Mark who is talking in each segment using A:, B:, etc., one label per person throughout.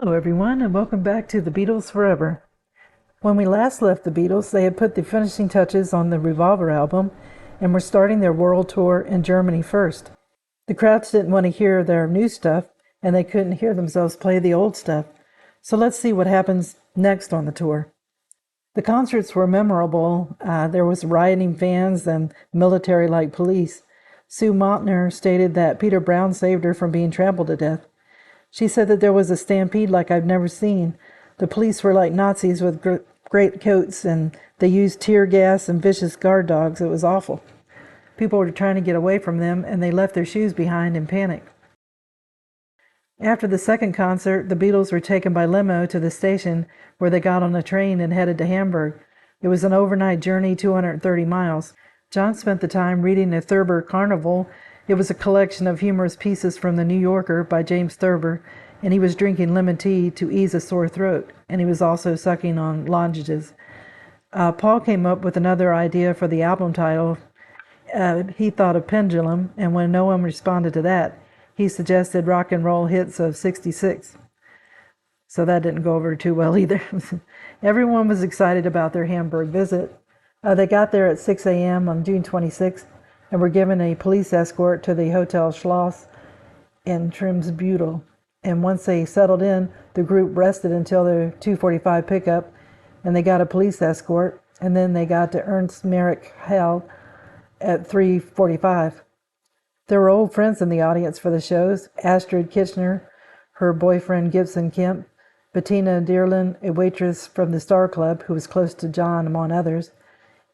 A: Hello, everyone, and welcome back to the Beatles Forever. When we last left the Beatles, they had put the finishing touches on the Revolver album and were starting their world tour in Germany first. The crowds didn't want to hear their new stuff, and they couldn't hear themselves play the old stuff. So let's see what happens next on the tour. The concerts were memorable. There was rioting fans and military-like police. Sue Montner stated that Peter Brown saved her from being trampled to death. She said that there was a stampede like I've never seen. The police were like Nazis with great coats, and they used tear gas and vicious guard dogs. It was awful. People were trying to get away from them, and they left their shoes behind in panic. After the second concert, the Beatles were taken by limo to the station, where they got on a train and headed to Hamburg. It was an overnight journey, 230 miles. John spent the time reading the Thurber Carnival. It was a collection of humorous pieces from The New Yorker by James Thurber, and he was drinking lemon tea to ease a sore throat, and he was also sucking on lozenges. Paul came up with another idea for the album title. He thought of Pendulum, and when no one responded to that, he suggested Rock and Roll Hits of '66. So that didn't go over too well either. Everyone was excited about their Hamburg visit. They got there at 6 a.m. on June 26th and were given a police escort to the Hotel Schloss in Trimsbüttel. And once they settled in, the group rested until their 2:45 pickup, and they got a police escort, and then they got to Ernst Merrick Hall at 3:45. There were old friends in the audience for the shows: Astrid Kitchener, her boyfriend Gibson Kemp, Bettina Dearlin, a waitress from the Star Club who was close to John, among others.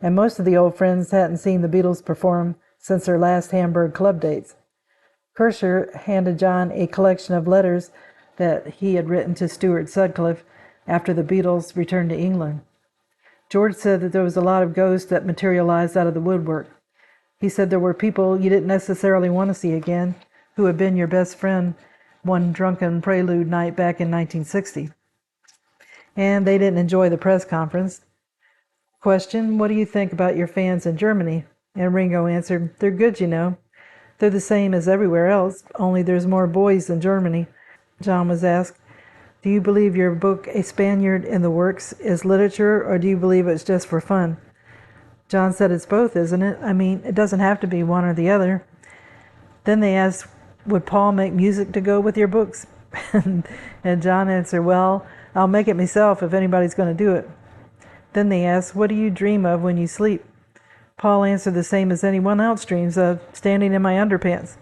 A: And most of the old friends hadn't seen the Beatles perform since their last Hamburg club dates. Kircher handed John a collection of letters that he had written to Stuart Sutcliffe after the Beatles returned to England. George said that there was a lot of ghosts that materialized out of the woodwork. He said there were people you didn't necessarily want to see again, who had been your best friend one drunken prelude night back in 1960. And they didn't enjoy the press conference. Question: what do you think about your fans in Germany? And Ringo answered, they're good, you know. They're the same as everywhere else, only there's more boys in Germany. John was asked, do you believe your book, A Spaniard in the Works, is literature, or do you believe it's just for fun? John said it's both, isn't it? I mean, it doesn't have to be one or the other. Then they asked, would Paul make music to go with your books? And John answered, well, I'll make it myself if anybody's going to do it. Then they asked, what do you dream of when you sleep? Paul answered the same as anyone else dreams of, standing in my underpants.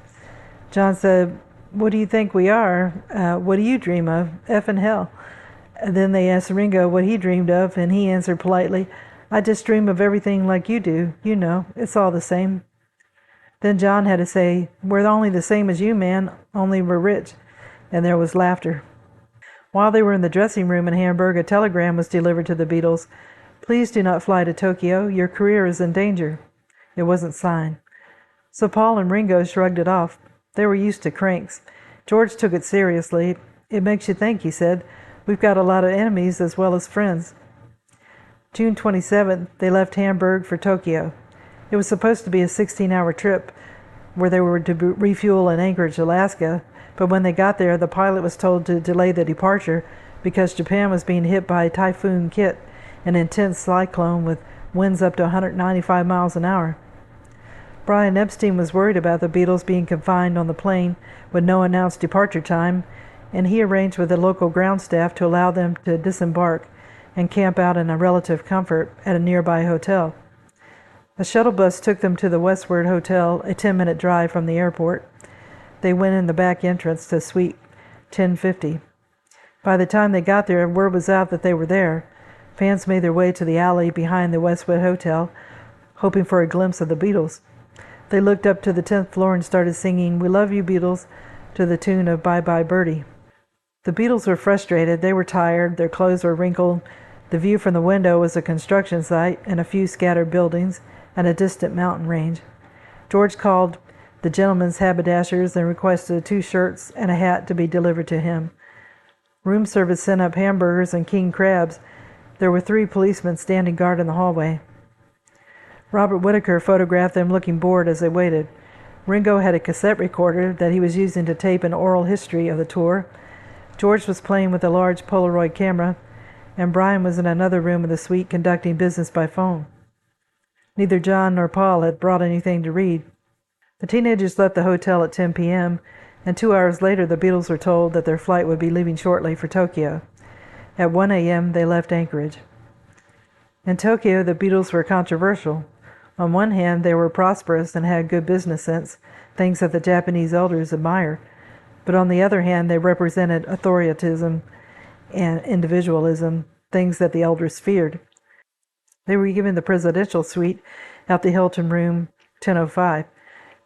A: John said, what do you think we are? What do you dream of? F and hell. And then they asked Ringo what he dreamed of, and he answered politely, I just dream of everything like you do. You know, it's all the same. Then John had to say, we're only the same as you, man, only we're rich. And there was laughter. While they were in the dressing room in Hamburg, a telegram was delivered to the Beatles. Please do not fly to Tokyo. Your career is in danger. It wasn't signed. So Paul and Ringo shrugged it off. They were used to cranks. George took it seriously. It makes you think, he said. We've got a lot of enemies as well as friends. June 27th, they left Hamburg for Tokyo. It was supposed to be a 16-hour trip where they were to refuel in Anchorage, Alaska, but when they got there, the pilot was told to delay the departure because Japan was being hit by Typhoon Kit, an intense cyclone with winds up to 195 miles an hour. Brian Epstein was worried about the Beatles being confined on the plane with no announced departure time, and he arranged with the local ground staff to allow them to disembark and camp out in a relative comfort at a nearby hotel. A shuttle bus took them to the Westward Hotel, a 10-minute drive from the airport. They went in the back entrance to Suite 1050. By the time they got there, word was out that they were there. Fans made their way to the alley behind the Westwood Hotel, hoping for a glimpse of the Beatles. They looked up to the 10th floor and started singing, We Love You, Beatles, to the tune of Bye Bye Birdie. The Beatles were frustrated. They were tired. Their clothes were wrinkled. The view from the window was a construction site and a few scattered buildings and a distant mountain range. George called the gentlemen's haberdashers and requested 2 shirts and a hat to be delivered to him. Room service sent up hamburgers and king crabs. There were 3 policemen standing guard in the hallway. Robert Whittaker photographed them looking bored as they waited. Ringo had a cassette recorder that he was using to tape an oral history of the tour. George was playing with a large Polaroid camera, and Brian was in another room of the suite conducting business by phone. Neither John nor Paul had brought anything to read. The teenagers left the hotel at 10 p.m., and 2 hours later the Beatles were told that their flight would be leaving shortly for Tokyo. At 1 a.m. they left Anchorage. In Tokyo, the Beatles were controversial. On one hand, they were prosperous and had good business sense, things that the Japanese elders admired. But on the other hand, they represented authoritarianism and individualism, things that the elders feared. They were given the presidential suite at the Hilton Room 1005.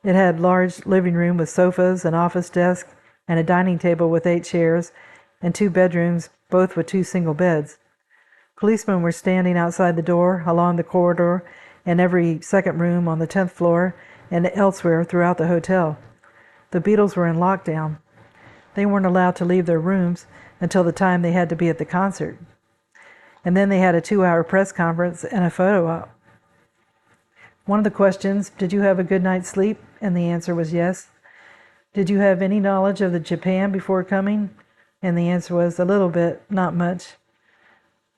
A: It had a large living room with sofas, an office desk, and a dining table with 8 chairs, and 2 bedrooms, both with 2 single beds. Policemen were standing outside the door, along the corridor, and every second room on the 10th floor, and elsewhere throughout the hotel. The Beatles were in lockdown. They weren't allowed to leave their rooms until the time they had to be at the concert. And then they had a 2-hour press conference and a photo op. One of the questions, did you have a good night's sleep? And the answer was yes. Did you have any knowledge of the Japan before coming? And the answer was a little bit, not much.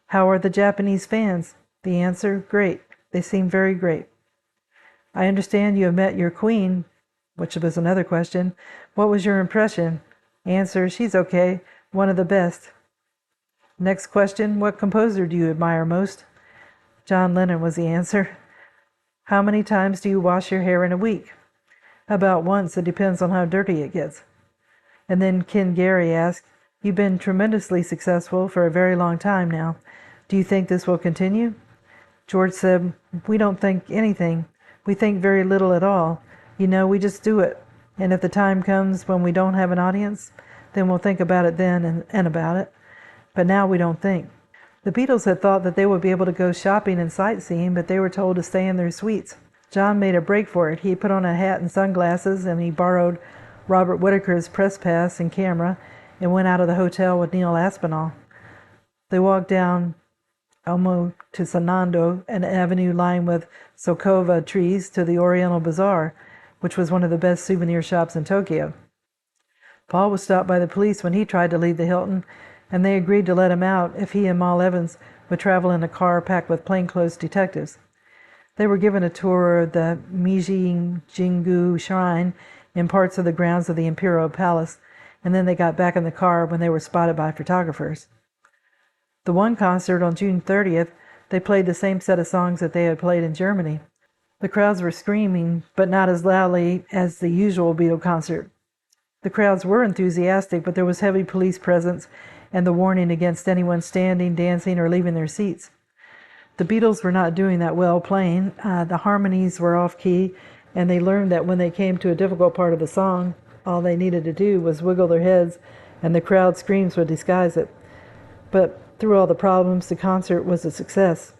A: How are the Japanese fans? The answer, great. They seem very great. I understand you have met your queen, which was another question. What was your impression? Answer, she's okay, one of the best. Next question, what composer do you admire most? John Lennon was the answer. How many times do you wash your hair in a week? About once, it depends on how dirty it gets. And then Ken Gary asked, you've been tremendously successful for a very long time now. Do you think this will continue? George said, we don't think anything. We think very little at all. We just do it. And if the time comes when we don't have an audience, then we'll think about it then and about it. But now we don't think. The Beatles had thought that they would be able to go shopping and sightseeing, but they were told to stay in their suites. John made a break for it. He put on a hat and sunglasses, and he borrowed Robert Whittaker's press pass and camera and went out of the hotel with Neil Aspinall. They walked down Elmo to Sanando, an avenue lined with Sokova trees, to the Oriental Bazaar, which was one of the best souvenir shops in Tokyo. Paul was stopped by the police when he tried to leave the Hilton, and they agreed to let him out if he and Mal Evans would travel in a car packed with plainclothes detectives. They were given a tour of the Meiji Jingu Shrine and parts of the grounds of the Imperial Palace, and then they got back in the car when they were spotted by photographers. The one concert on June 30th, they played the same set of songs that they had played in Germany. The crowds were screaming, but not as loudly as the usual Beatle concert. The crowds were enthusiastic, but there was heavy police presence and the warning against anyone standing, dancing, or leaving their seats. The Beatles were not doing that well playing. The harmonies were off-key, and they learned that when they came to a difficult part of the song, all they needed to do was wiggle their heads, and the crowd screams would disguise it. But through all the problems, the concert was a success.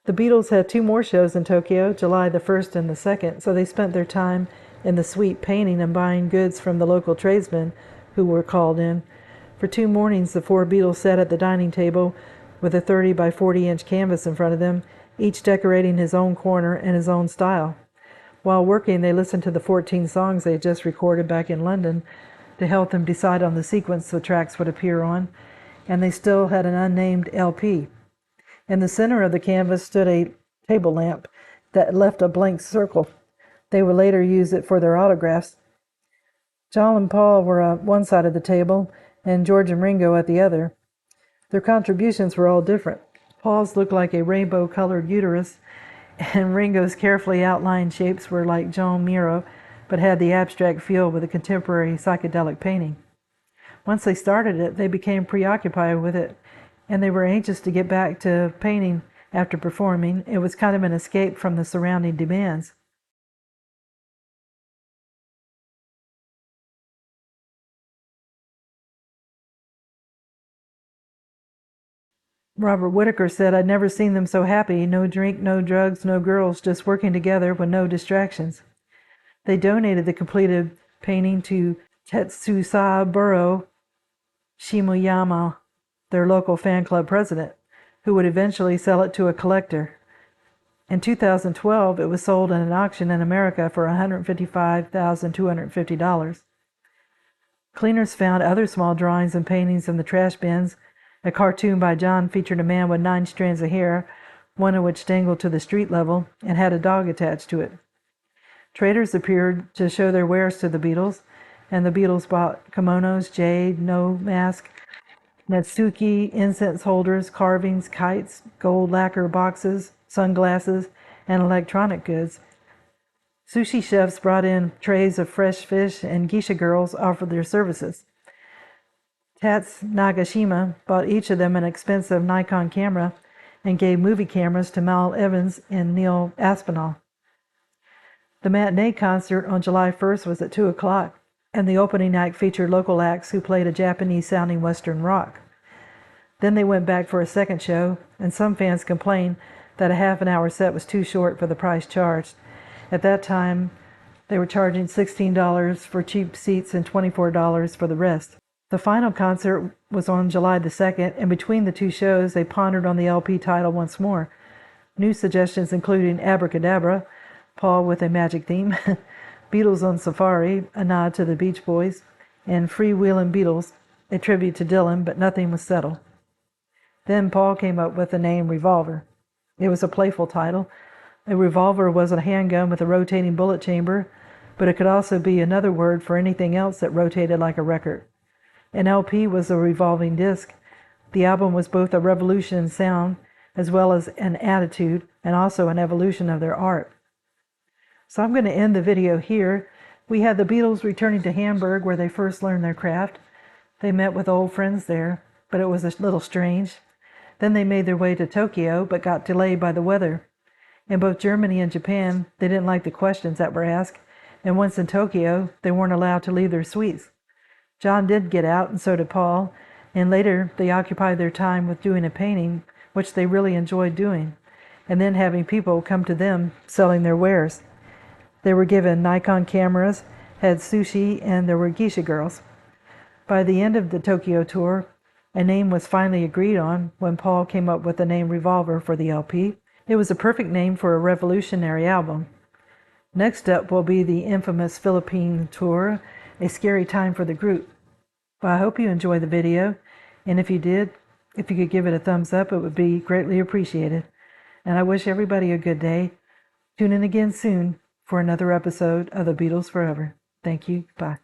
A: The Beatles had 2 more shows in Tokyo, July the 1st and the 2nd, so they spent their time in the suite painting and buying goods from the local tradesmen who were called in. For 2 mornings, the 4 Beatles sat at the dining table with a 30 by 40-inch canvas in front of them, each decorating his own corner in his own style. While working, they listened to the 14 songs they had just recorded back in London to help them decide on the sequence the tracks would appear on, and they still had an unnamed LP. In the center of the canvas stood a table lamp that left a blank circle. They would later use it for their autographs. John and Paul were on one side of the table, and George and Ringo at the other. Their contributions were all different. Paul's looked like a rainbow-colored uterus, and Ringo's carefully outlined shapes were like Joan Miro, but had the abstract feel with a contemporary psychedelic painting. Once they started it, they became preoccupied with it, and they were anxious to get back to painting after performing. It was kind of an escape from the surrounding demands. Robert Whittaker said, I'd never seen them so happy. No drink, no drugs, no girls, just working together with no distractions. They donated the completed painting to Tetsusaburo Shimoyama, their local fan club president, who would eventually sell it to a collector. In 2012, it was sold in an auction in America for $155,250. Cleaners found other small drawings and paintings in the trash bins. A cartoon by John featured a man with 9 strands of hair, one of which dangled to the street level and had a dog attached to it. Traders appeared to show their wares to the Beatles, and the Beatles bought kimonos, jade, no mask, Natsuki, incense holders, carvings, kites, gold lacquer boxes, sunglasses, and electronic goods. Sushi chefs brought in trays of fresh fish, and geisha girls offered their services. Tats Nagashima bought each of them an expensive Nikon camera and gave movie cameras to Mal Evans and Neil Aspinall. The matinee concert on July 1st was at 2 o'clock, and the opening act featured local acts who played a Japanese-sounding Western rock. Then they went back for a second show, and some fans complained that a half-an-hour set was too short for the price charged. At that time, they were charging $16 for cheap seats and $24 for the rest. The final concert was on July the 2nd, and between the two shows, they pondered on the LP title once more. New suggestions including Abracadabra, Paul with a magic theme, Beatles on Safari, a nod to the Beach Boys, and Freewheelin' Beatles, a tribute to Dylan, but nothing was settled. Then Paul came up with the name Revolver. It was a playful title. A revolver was a handgun with a rotating bullet chamber, but it could also be another word for anything else that rotated like a record. An LP was a revolving disc. The album was both a revolution in sound as well as an attitude and also an evolution of their art. So I'm going to end the video here. We had the Beatles returning to Hamburg where they first learned their craft. They met with old friends there, but it was a little strange. Then they made their way to Tokyo, but got delayed by the weather. In both Germany and Japan, they didn't like the questions that were asked, and once in Tokyo, they weren't allowed to leave their suites. John did get out, and so did Paul, and later they occupied their time with doing a painting, which they really enjoyed doing, and then having people come to them selling their wares. They were given Nikon cameras, had sushi, and there were geisha girls. By the end of the Tokyo tour, a name was finally agreed on when Paul came up with the name Revolver for the LP. It was a perfect name for a revolutionary album. Next up will be the infamous Philippine tour, a scary time for the group. Well, I hope you enjoyed the video, and if you did, if you could give it a thumbs up, it would be greatly appreciated. And I wish everybody a good day. Tune in again soon for another episode of the Beatles Forever. Thank you. Bye.